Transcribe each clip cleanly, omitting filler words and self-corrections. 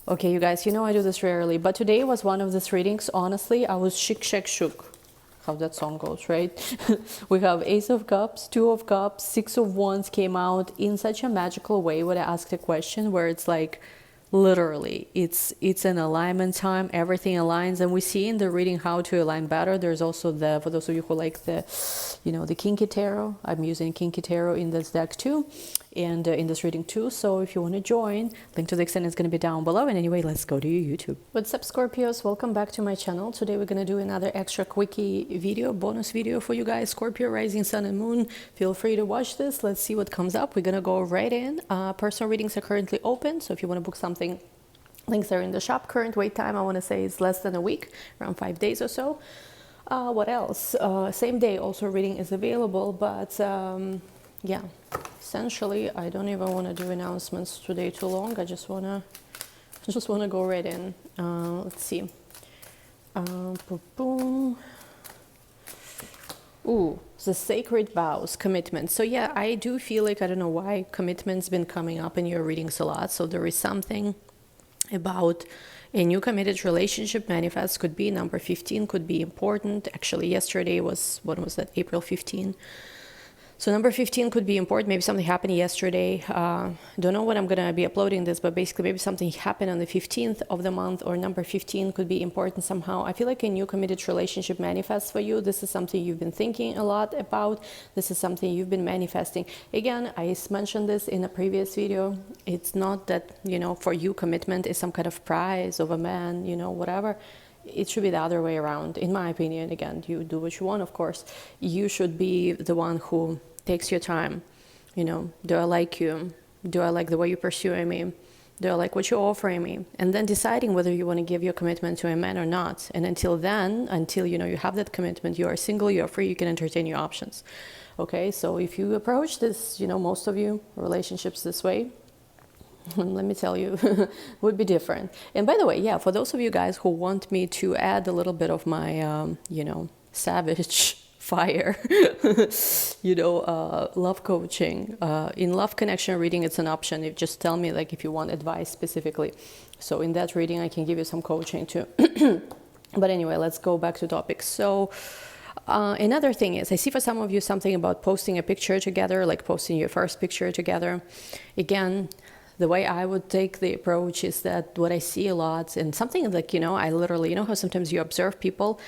Okay, you guys, you know I do this rarely, but today was one of these readings. Honestly, I was shook. How that song goes, right? We have Ace of Cups, Two of Cups, Six of Wands came out in such a magical way when I asked a question where it's like, literally, it's an alignment time, everything aligns, and we see in the reading how to align better. There's also for those of you who like the Kinky Tarot, I'm using Kinky Tarot in this deck too, and in this reading too. So if you want to join, link to the extent is going to be down below. And anyway, let's go to your YouTube. What's up, Scorpios? Welcome back to my channel. Today we're going to do another extra quickie video, bonus video for you guys. Scorpio, rising sun and moon, feel free to watch this. Let's see what comes up. We're going to go right in. Personal readings are currently open, so if you want to book something, links are in the shop. Current wait time, I want to say, is less than a week, around 5 days or so. What else? Same day also reading is available, but yeah, essentially I don't even want to do announcements today too long. I just wanna go right in. Let's see. Boom. Ooh, the sacred vows, commitment. So yeah, I do feel like, I don't know why commitment's been coming up in your readings a lot. So there is something about a new committed relationship manifest. Could be number 15, could be important. Actually, yesterday was, when was that? April 15. So number 15 could be important. Maybe something happened yesterday. Don't know when I'm going to be uploading this, but basically maybe something happened on the 15th of the month, or number 15 could be important somehow. I feel like a new committed relationship manifests for you. This is something you've been thinking a lot about. This is something you've been manifesting. Again, I mentioned this in a previous video. It's not that, for you commitment is some kind of prize of a man, whatever. It should be the other way around, in my opinion. Again, you do what you want, of course. You should be the one who takes your time. Do I like you? Do I like the way you're pursuing me? Do I like what you're offering me? And then deciding whether you want to give your commitment to a man or not. And until then, until you have that commitment, you are single, you are free, you can entertain your options. Okay, so if you approach this, most of you, relationships this way, let me tell you, would be different. And by the way, yeah, for those of you guys who want me to add a little bit of my, savage fire, love coaching, in love connection reading, it's an option. You just tell me if you want advice specifically. So in that reading, I can give you some coaching too. But anyway, let's go back to topics. So another thing is, I see for some of you something about posting a picture together, like posting your first picture together. Again, the way I would take the approach is that what I see a lot, and something like, I literally, how sometimes you observe people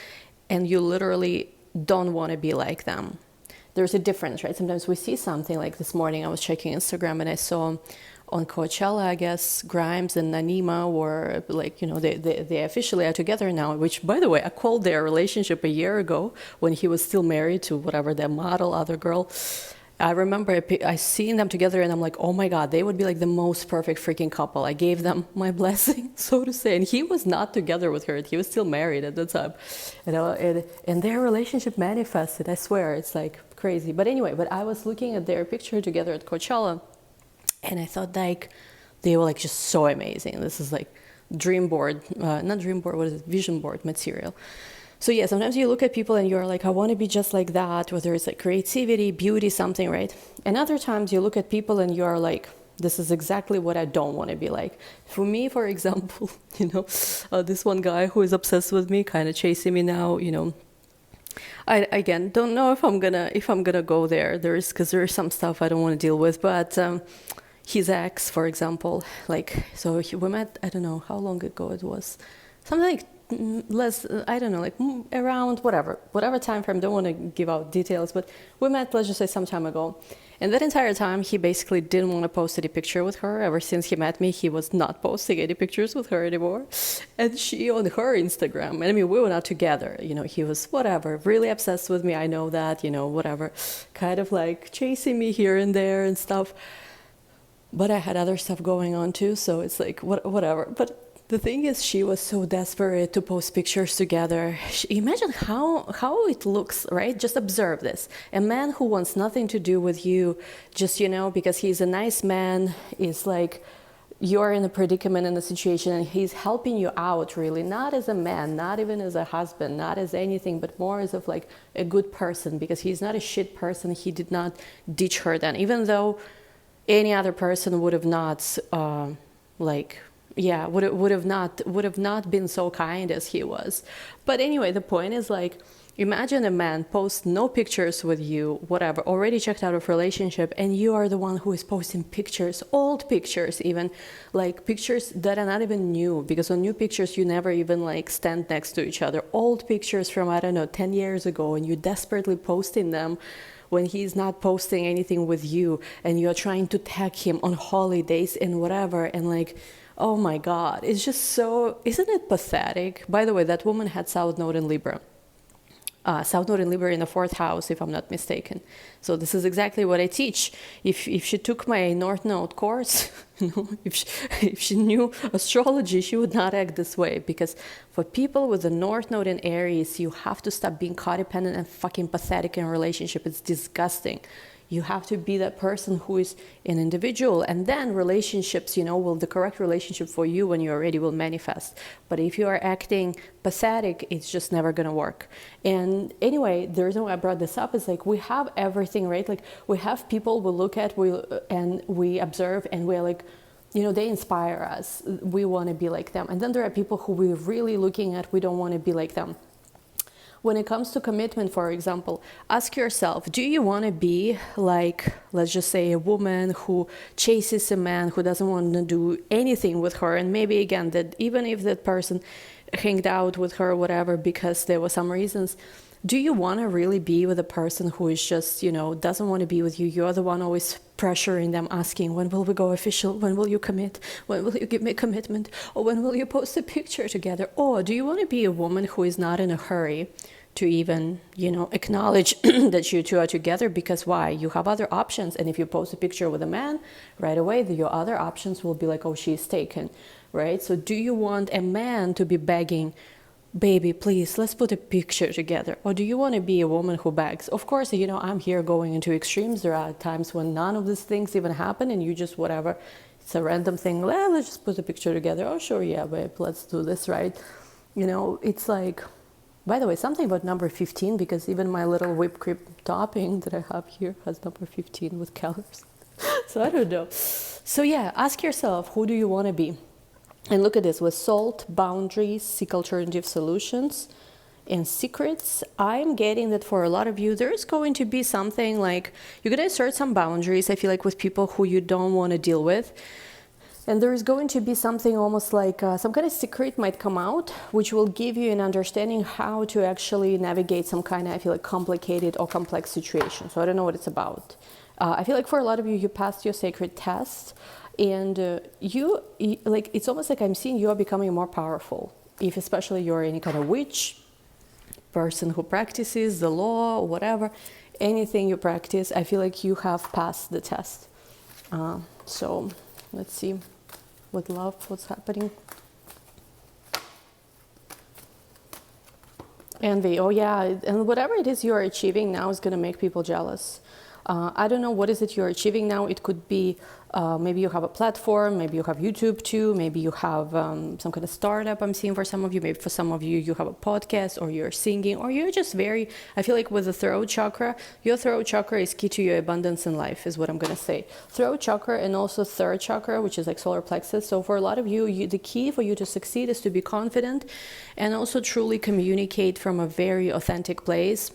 and you literally don't want to be like them. There's a difference, right? Sometimes we see something like this morning, I was checking Instagram and I saw on Coachella, I guess, Grimes and Nanima were they officially are together now, which, by the way, I called their relationship a year ago when he was still married to whatever, their model, other girl. I remember I seen them together and I'm like, oh my God, they would be like the most perfect freaking couple. I gave them my blessing, so to say. And he was not together with her. He was still married at the time. And their relationship manifested, I swear, it's like crazy. But anyway, I was looking at their picture together at Coachella and I thought they were just so amazing. This is dream board, not dream board, what is it? Vision board material. So yeah, sometimes you look at people and you're like, I want to be just like that, whether it's creativity, beauty, something, right? And other times you look at people and you're like, this is exactly what I don't want to be like. For me, for example, this one guy who is obsessed with me, kind of chasing me now, I again don't know if I'm gonna go there. Because there's some stuff I don't want to deal with, but his ex, for example, we met, I don't know how long ago it was, something less, I don't know, around whatever time frame. Don't want to give out details, but we met, let's just say, some time ago. And that entire time, he basically didn't want to post any picture with her. Ever since he met me, he was not posting any pictures with her anymore. And she, on her Instagram, and I mean, we were not together, he was really obsessed with me. I know that, whatever, kind of chasing me here and there and stuff. But I had other stuff going on too, so it's whatever. But the thing is, she was so desperate to post pictures together. Imagine how it looks, right? Just observe this. A man who wants nothing to do with you, just, because he's a nice man, is you're in a predicament, in a situation, and he's helping you out, really, not as a man, not even as a husband, not as anything, but more as of a good person, because he's not a shit person. He did not ditch her then, even though any other person would have not, yeah, would have not been so kind as he was. But anyway, the point is like, imagine a man posts no pictures with you, whatever, already checked out of relationship, and you are the one who is posting pictures, old pictures even, like pictures that are not even new, because on new pictures you never even like stand next to each other. Old pictures from, I don't know, 10 years ago, and you desperately posting them when he's not posting anything with you, and you're trying to tag him on holidays and whatever, and like, oh my God, it's just so, isn't it pathetic? By the way, that woman had South Node in Libra. South Node in Libra in the 4th house, if I'm not mistaken. So this is exactly what I teach. If she took my North Node course, if she knew astrology, she would not act this way. Because for people with the North Node in Aries, you have to stop being codependent and fucking pathetic in a relationship. It's disgusting. You have to be that person who is an individual, and then relationships, will the correct relationship for you when you're ready will manifest. But if you are acting pathetic, it's just never going to work. And anyway, the reason why I brought this up is like, we have everything, right? Like we have people we look at, we observe, and we're like, they inspire us. We want to be like them. And then there are people who we're really looking at, we don't want to be like them. When it comes to commitment, for example, ask yourself, do you want to be like, let's just say, a woman who chases a man who doesn't want to do anything with her? And maybe, again, that even if that person hanged out with her or whatever because there were some reasons, do you want to really be with a person who is just, doesn't want to be with you? You're the one always pressuring them, asking, when will we go official? When will you commit? When will you give me a commitment? Or when will you post a picture together? Or do you want to be a woman who is not in a hurry to even, acknowledge that you two are together? Because why? You have other options. And if you post a picture with a man, right away, your other options will be like, oh, she's taken, right? So do you want a man to be begging, baby, please, let's put a picture together? Or do you want to be a woman who begs? Of course, I'm here going into extremes. There are times when none of these things even happen, and you just, whatever, it's a random thing. Well, let's just put a picture together. Oh, sure, yeah, babe, let's do this, right? It's like, by the way, something about number 15, because even my little whipped cream topping that I have here has number 15 with colors. So I don't know. So yeah, ask yourself, who do you want to be? And look at this, with salt, boundaries, seek alternative solutions, and secrets. I'm getting that for a lot of you, there's going to be something like, you're going to assert some boundaries, I feel like, with people who you don't want to deal with. And there is going to be something almost like some kind of secret might come out, which will give you an understanding how to actually navigate some kind of, I feel like, complicated or complex situation. So I don't know what it's about. I feel like for a lot of you, you passed your sacred test. And you like, it's almost like I'm seeing you are becoming more powerful. If especially you're any kind of witch, person who practices the law or whatever, anything you practice, I feel like you have passed the test. So let's see with love, what's happening. Envy, oh yeah, and whatever it is you're achieving now is going to make people jealous. I don't know what is it you're achieving now. It could be maybe you have a platform, maybe you have YouTube too, maybe you have some kind of startup I'm seeing for some of you, maybe for some of you, you have a podcast, or you're singing, or you're just very, I feel like with the throat chakra, your throat chakra is key to your abundance in life, is what I'm going to say. Throat chakra and also third chakra, which is like solar plexus. So for a lot of you, the key for you to succeed is to be confident and also truly communicate from a very authentic place.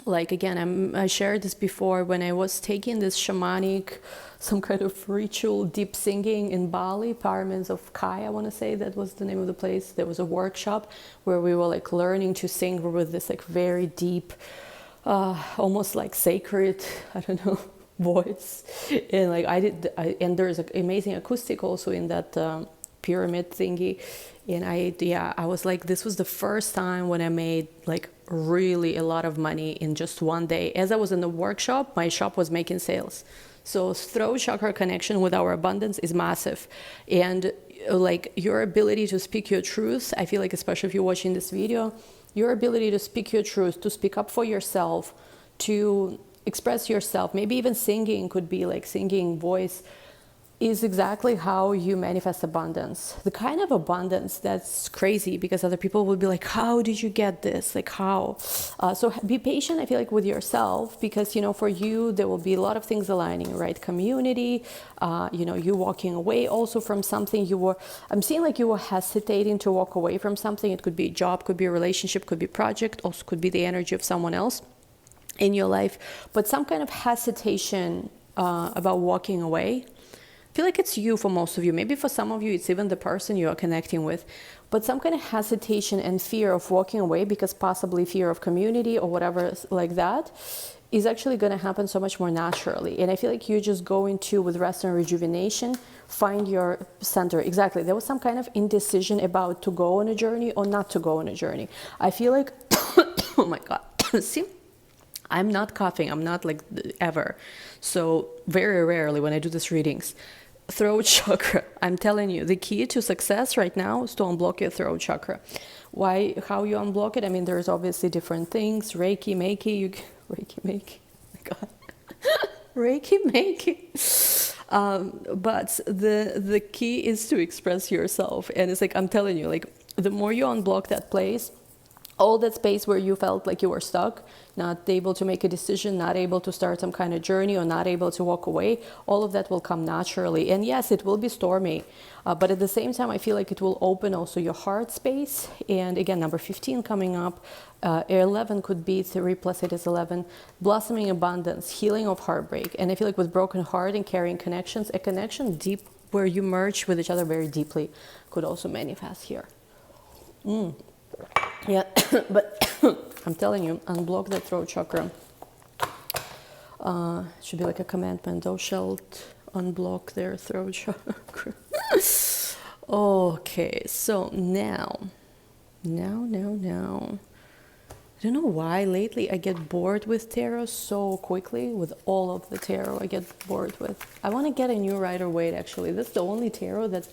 Like, again, I shared this before when I was taking this shamanic, some kind of ritual deep singing in Bali, Pyramids of Kai, I want to say that was the name of the place. There was a workshop where we were like learning to sing with this like very deep, almost like sacred, I don't know, voice. And like and there's an amazing acoustic also in that pyramid thingy. And I was like, this was the first time when I made like really a lot of money in just one day. As I was in the workshop, my shop was making sales. So throat chakra connection with our abundance is massive. And like your ability to speak your truth, I feel like, especially if you're watching this video, your ability to speak your truth, to speak up for yourself, to express yourself, maybe even singing could be like singing voice. is exactly how you manifest abundance. The kind of abundance that's crazy, because other people will be like, how did you get this? Like, how? So be patient, I feel like, with yourself, because, you know, for you, there will be a lot of things aligning, right? Community, you know, you walking away also from something you were, I'm seeing like you were hesitating to walk away from something. It could be a job, could be a relationship, could be a project, also could be the energy of someone else in your life, but some kind of hesitation about walking away. I feel like it's you for most of you. Maybe for some of you, it's even the person you are connecting with. But some kind of hesitation and fear of walking away, because possibly fear of community or whatever like that, is actually going to happen so much more naturally. And I feel like you just go into, with rest and rejuvenation, find your center. Exactly. There was some kind of indecision about to go on a journey or not to go on a journey. I feel like, oh my God, see? I'm not coughing. I'm not like ever. So very rarely when I do these readings. Throat chakra. I'm telling you, the key to success right now is to unblock your throat chakra. Why? How you unblock it? I mean, there's obviously different things. Reiki, Meiki. Reiki, Meiki. Oh my God. Reiki, Meiki. But the key is to express yourself. And it's like, I'm telling you, like, the more you unblock that place, all that space where you felt like you were stuck, not able to make a decision, not able to start some kind of journey, or not able to walk away, all of that will come naturally. And yes, it will be stormy, but at the same time, I feel like it will open also your heart space. And again, number 15 coming up, 11 could be 3 plus 8 is 11, blossoming abundance, healing of heartbreak. And I feel like with broken heart and carrying connections, a connection deep where you merge with each other very deeply could also manifest here. Yeah, but I'm telling you, unblock that throat chakra. Should be like a commandment. Thou shalt unblock their throat chakra. Okay, so now. I don't know why lately I get bored with tarot so quickly. With all of the tarot I get bored with. I want to get a new Rider-Waite actually. That's the only tarot that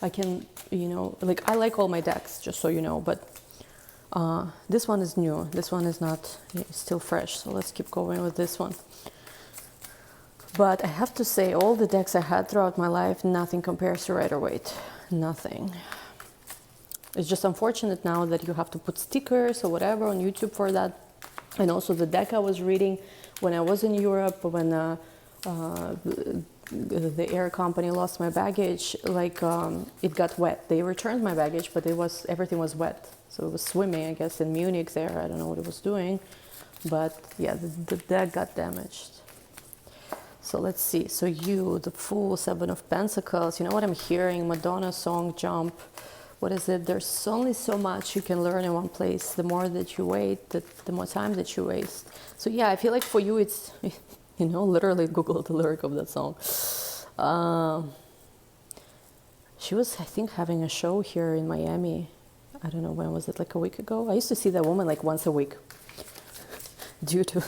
I can, you know, like I like all my decks, just so you know, but this one is new. This one is not, it's still fresh. So let's keep going with this one. But I have to say, all the decks I had throughout my life, nothing compares to Rider-Waite. Nothing. It's just unfortunate now that you have to put stickers or whatever on YouTube for that. And also the deck I was reading when I was in Europe, when the air company lost my baggage, like it got wet. They returned my baggage, but everything was wet. So it was swimming, I guess, in Munich there. I don't know what it was doing. But yeah, the deck got damaged. So let's see. So you, the Fool, 7 of Pentacles. You know what I'm hearing? Madonna song, Jump. What is it? There's only so much you can learn in one place. The more that you wait, the more time that you waste. So yeah, I feel like for you it's, you know, literally Google the lyric of that song. She was, I think, having a show here in Miami. I don't know, when was it, like a week ago? I used to see that woman like once a week. Due to,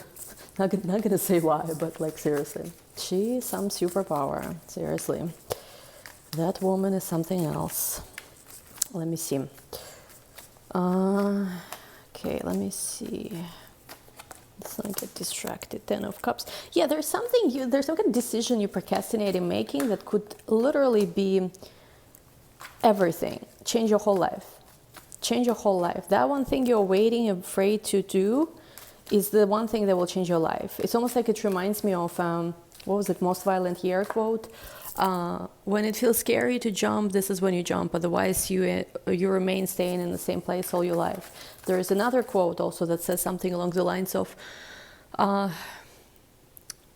not gonna say why, but like seriously. She's some superpower, seriously. That woman is something else. Let me see. Okay, let me see. Let's not get distracted. 10 of Cups. Yeah, there's some kind of decision you procrastinate in making that could literally be everything. Change your whole life. Change your whole life. That one thing you're waiting, afraid to do, is the one thing that will change your life. It's almost like it reminds me of, what was it, Most Violent Year quote? When it feels scary to jump, this is when you jump. Otherwise, you remain staying in the same place all your life. There is another quote also that says something along the lines of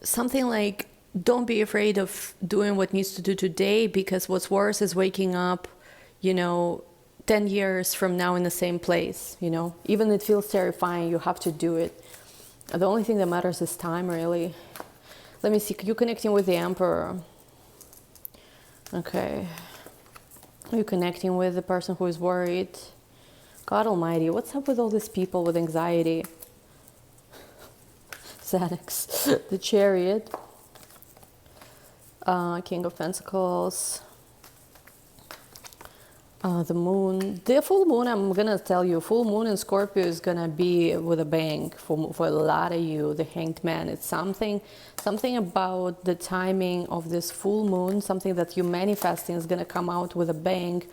something like, don't be afraid of doing what needs to do today, because what's worse is waking up, 10 years from now in the same place, Even it feels terrifying, you have to do it. The only thing that matters is time, really. Let me see, you connecting with the Emperor. Okay. Are you connecting with the person who is worried? God Almighty, what's up with all these people with anxiety? Xanax. The Chariot. King of Pentacles. The full moon, I'm gonna tell you, full moon in Scorpio is gonna be with a bang for a lot of you. The Hanged Man, it's something about the timing of this full moon, something that you're manifesting is gonna come out with a bang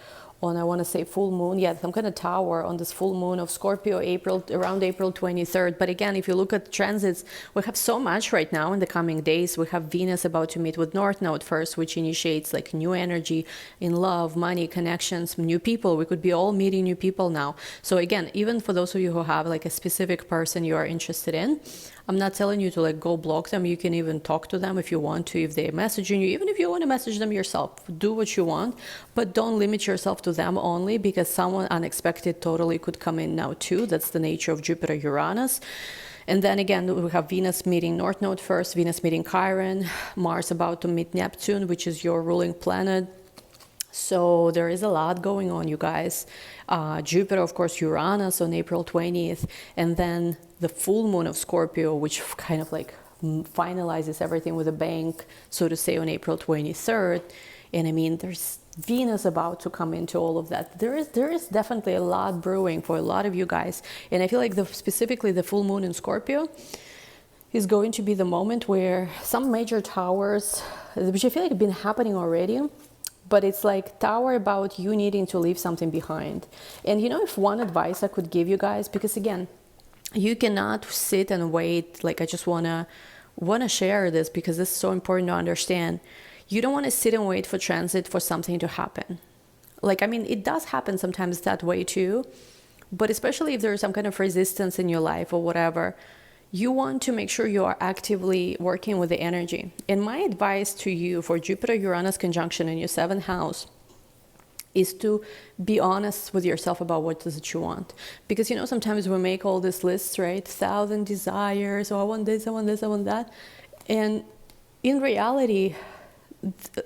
on, I want to say, full moon. Yeah, some kind of tower on this full moon of Scorpio, around April 23rd. But again, if you look at transits, we have so much right now in the coming days. We have Venus about to meet with North Node first, which initiates like new energy in love, money, connections, new people. We could be all meeting new people now. So again, even for those of you who have like a specific person you are interested in, I'm not telling you to like go block them. You can even talk to them if you want to, if they're messaging you, even if you want to message them yourself, do what you want, but don't limit yourself to them only, because someone unexpected totally could come in now too. That's the nature of Jupiter, Uranus. And then again, we have Venus meeting North Node first, Venus meeting Chiron, Mars about to meet Neptune, which is your ruling planet. So there is a lot going on, you guys. Jupiter, of course, Uranus on April 20th, and then the full moon of Scorpio, which kind of like finalizes everything with a bang, so to say, on April 23rd. And I mean, there's Venus about to come into all of that. There is definitely a lot brewing for a lot of you guys. And I feel like specifically the full moon in Scorpio is going to be the moment where some major towers, which I feel like have been happening already, but it's like tower about you needing to leave something behind. And you know, if one advice I could give you guys, because again, you cannot sit and wait. Like, I just wanna share this because this is so important to understand. You don't want to sit and wait for transit for something to happen. Like, I mean, it does happen sometimes that way too, but especially if there's some kind of resistance in your life or whatever, you want to make sure you are actively working with the energy. And my advice to you for Jupiter-Uranus conjunction in your 7th house is to be honest with yourself about what is it you want. Because, you know, sometimes we make all these lists, right? 1,000 desires, oh, I want this, I want this, I want that. And in reality,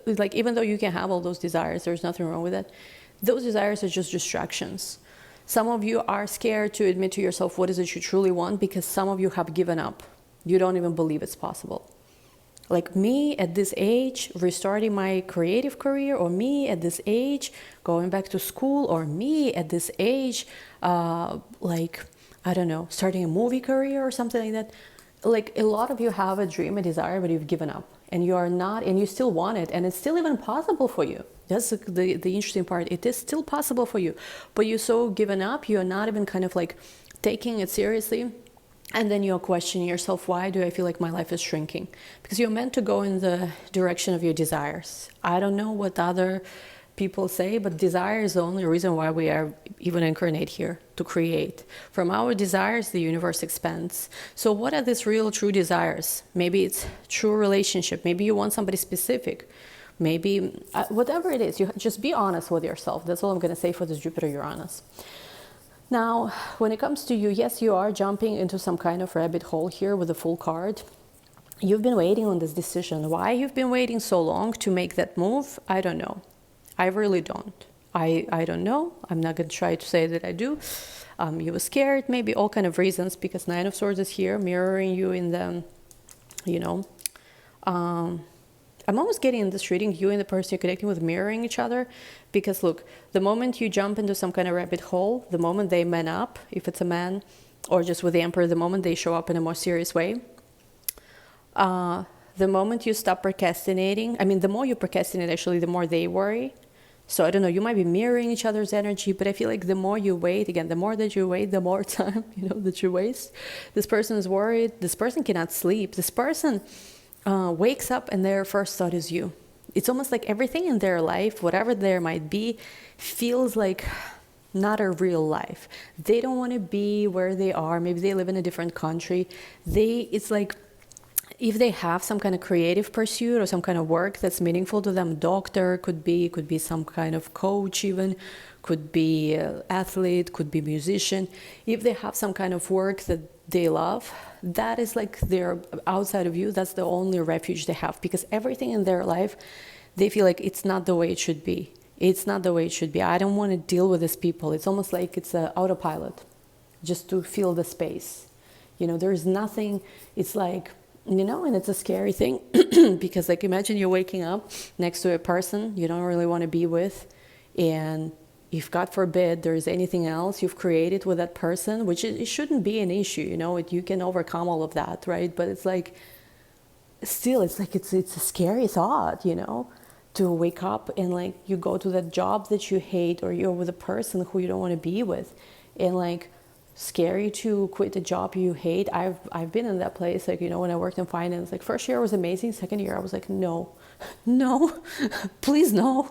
like, even though you can have all those desires, there's nothing wrong with it. Those desires are just distractions. Some of you are scared to admit to yourself what is it you truly want, because some of you have given up. You don't even believe it's possible. Like me at this age, restarting my creative career, or me at this age, going back to school, or me at this age, like, I don't know, starting a movie career or something like that. Like, a lot of you have a dream, a desire, but you've given up. And you are not, and you still want it, and it's still even possible for you. That's the interesting part. It is still possible for you, but you're so given up, you're not even kind of like taking it seriously. And then you're questioning yourself, why do I feel like my life is shrinking? Because you're meant to go in the direction of your desires. I don't know what other people say, but desire is the only reason why we are even incarnate here, to create. From our desires, the universe expands. So what are these real, true desires? Maybe it's true relationship. Maybe you want somebody specific. Maybe whatever it is, you just be honest with yourself. That's all I'm going to say for this Jupiter-Uranus. Now, when it comes to you, yes, you are jumping into some kind of rabbit hole here with the full card. You've been waiting on this decision. Why you've been waiting so long to make that move, I don't know. I really don't. I don't know. I'm not going to try to say that I do. You were scared, maybe all kind of reasons, because 9 of Swords is here mirroring you in the, you know, I'm almost getting in this reading, you and the person you're connecting with mirroring each other. Because look, the moment you jump into some kind of rabbit hole, the moment they man up, if it's a man, or just with the Emperor, the moment they show up in a more serious way, the moment you stop procrastinating, I mean, the more you procrastinate, actually, the more they worry. So I don't know, you might be mirroring each other's energy, but I feel like the more you wait, again, the more that you wait, the more time, you know, that you waste. This person is worried. This person cannot sleep. This person wakes up and their first thought is you. It's almost like everything in their life, whatever there might be, feels like not a real life. They don't want to be where they are. Maybe they live in a different country. It's like, if they have some kind of creative pursuit or some kind of work that's meaningful to them, doctor could be some kind of coach even, could be athlete, could be musician. If they have some kind of work that they love, that is like they're outside of you. That's the only refuge they have, because everything in their life, they feel like it's not the way it should be. It's not the way it should be. I don't want to deal with these people. It's almost like it's an autopilot, just to fill the space. You know, there is nothing. It's like, you know, and it's a scary thing because, like, imagine you're waking up next to a person you don't really want to be with, and if God forbid there is anything else you've created with that person, which it shouldn't be an issue, you know, you can overcome all of that, right? But it's like, still, it's like, it's a scary thought, you know, to wake up and like you go to that job that you hate, or you're with a person who you don't want to be with, and like, scary to quit a job you hate. I've been in that place, like, you know, when I worked in finance, like first year was amazing, second year I was like, no, please no.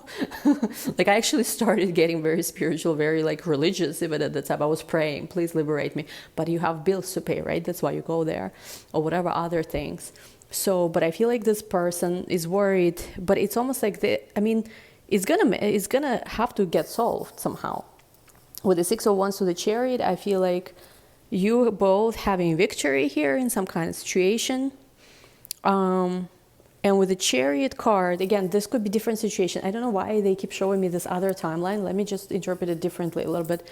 Like I actually started getting very spiritual, very like religious. Even at the time I was praying, please liberate me, but you have bills to pay, right? That's why you go there, or whatever other things. So, but I feel like this person is worried, but it's almost like it's gonna have to get solved somehow. With the Six of Wands to the Chariot, I feel like you both having victory here in some kind of situation. And with the Chariot card, again, this could be different situation. I don't know why they keep showing me this other timeline. Let me just interpret it differently a little bit.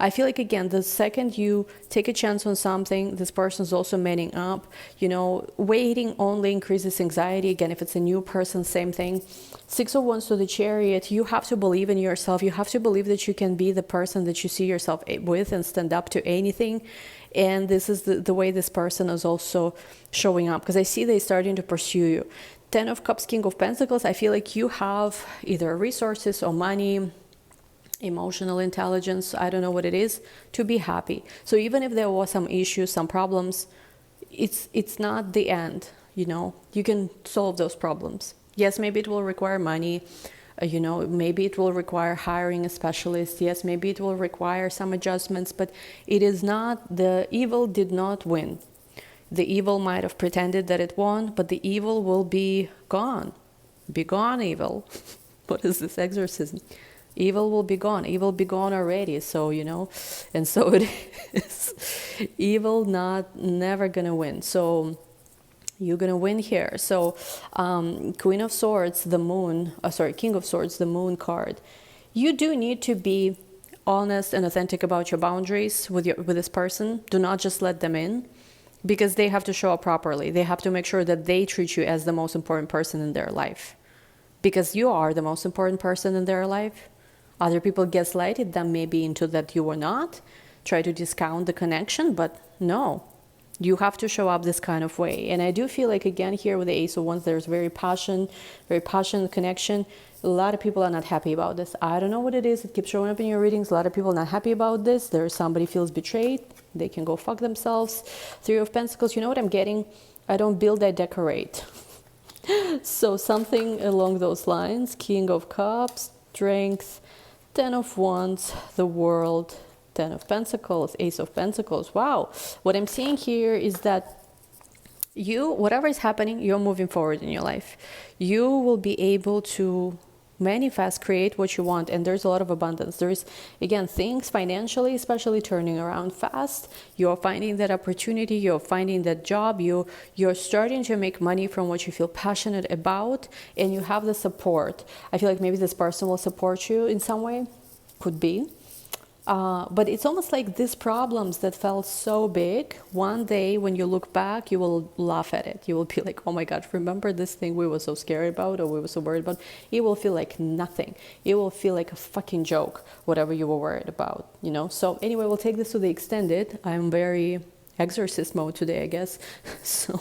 I feel like, again, the second you take a chance on something, this person's also manning up. You know, waiting only increases anxiety. Again, if it's a new person, same thing. Six of Wands to the Chariot, you have to believe in yourself. You have to believe that you can be the person that you see yourself with and stand up to anything. And this is the way this person is also showing up, because I see they're starting to pursue you. Ten of Cups, King of Pentacles, I feel like you have either resources or money, emotional intelligence, I don't know what it is, to be happy. So even if there was some issues, some problems, it's not the end, you know. You can solve those problems. Yes, maybe it will require money, you know, maybe it will require hiring a specialist. Yes, maybe it will require some adjustments, but it is not, the evil did not win. The evil might have pretended that it won, but the evil will be gone. Be gone, evil. What is this exorcism? Evil will be gone. Evil be gone already. So, you know, and so it is. Evil never gonna win. So you're gonna win here. So Queen of Swords, the Moon, King of Swords, the Moon card. You do need to be honest and authentic about your boundaries with this person. Do not just let them in, because they have to show up properly. They have to make sure that they treat you as the most important person in their life, because you are the most important person in their life. Other people gaslighted them maybe into that you were not, try to discount the connection, but no, you have to show up this kind of way. And I do feel like, again, here with the Ace of Wands, there's very passionate connection. A lot of people are not happy about this. I don't know what it is. It keeps showing up in your readings. A lot of people are not happy about this. There's somebody feels betrayed. They can go fuck themselves. Three of Pentacles. You know what I'm getting? I don't build, I decorate. So something along those lines. King of Cups, Strength, Ten of Wands, the World, Ten of Pentacles, Ace of Pentacles. Wow. What I'm seeing here is that you, whatever is happening, you're moving forward in your life. You will be able to manifest, create what you want, and there's a lot of abundance. There's, again, things financially especially turning around fast. You're finding that opportunity, you're finding that job, you're starting to make money from what you feel passionate about, and you have the support. I feel like maybe this person will support you in some way, could be. But it's almost like these problems that felt so big, one day when you look back, you will laugh at it. You will be like, oh my God, remember this thing we were so scared about, or we were so worried about? It will feel like nothing. It will feel like a fucking joke, whatever you were worried about, you know? So anyway, we'll take this to the extended. I'm very exorcist mode today, I guess. So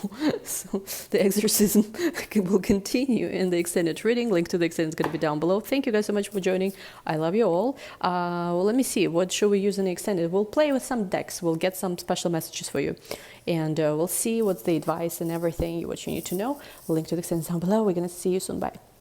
the exorcism will continue in the extended reading. Link to the extended is going to be down below. Thank you guys so much for joining. I love you all. Well, let me see. What should we use in the extended? We'll play with some decks. We'll get some special messages for you. And we'll see what's the advice and everything, what you need to know. Link to the extended is down below. We're going to see you soon. Bye.